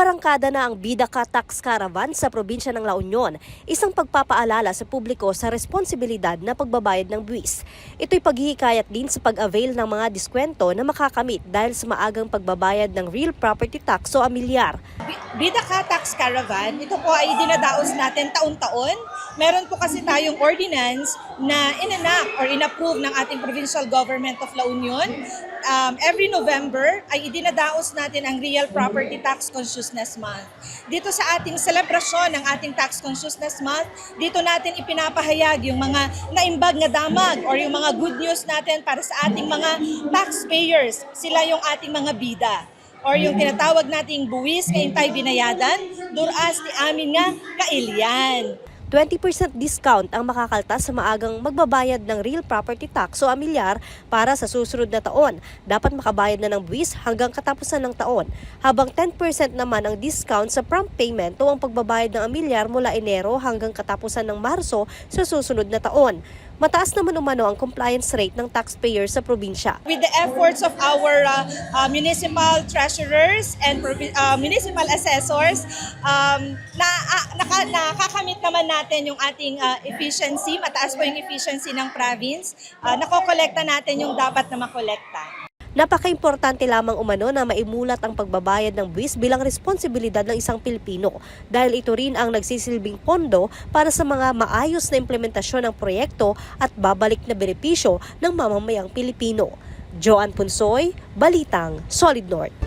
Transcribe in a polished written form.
Umarangkada na ang Bida-Ka Tax Caravan sa probinsya ng La Union, isang pagpapaalala sa publiko sa responsibilidad na pagbabayad ng buwis. Ito'y paghihikayat din sa pag-avail ng mga diskwento na makakamit dahil sa maagang pagbabayad ng real property tax o amilyar. Bida-Ka Tax Caravan, ito po ay dinadaos natin taon-taon. Meron po kasi tayong ordinance na inanak or inapprove ng ating Provincial Government of La Union. Every November ay idinadaos natin ang Real Property Tax Consciousness Month. Dito sa ating selebrasyon ng ating Tax Consciousness Month, dito natin ipinapahayag yung mga naimbag na damag or yung mga good news natin para sa ating mga taxpayers. Sila yung ating mga bida or yung tinatawag nating buwis kaintay binayadan, duras ti amin nga kailyan. 20% discount ang makakaltas sa maagang magbabayad ng real property tax o amilyar para sa susunod na taon. Dapat makabayad na ng buwis hanggang katapusan ng taon, habang 10% naman ang discount sa prompt payment o ang pagbabayad ng amilyar mula Enero hanggang katapusan ng Marso sa susunod na taon. Mataas naman umano ang compliance rate ng taxpayer sa probinsya. With the efforts of our municipal treasurers and municipal assessors, nakakamit naman natin yung ating efficiency. Mataas po yung efficiency ng province. Nakokolekta natin yung dapat na makolekta. Napaka-importante lamang umano na maimulat ang pagbabayad ng buwis bilang responsibilidad ng isang Pilipino dahil ito rin ang nagsisilbing pondo para sa mga maayos na implementasyon ng proyekto at babalik na benepisyo ng mamamayang Pilipino. Joanne Punsoy, Balitang Solid North.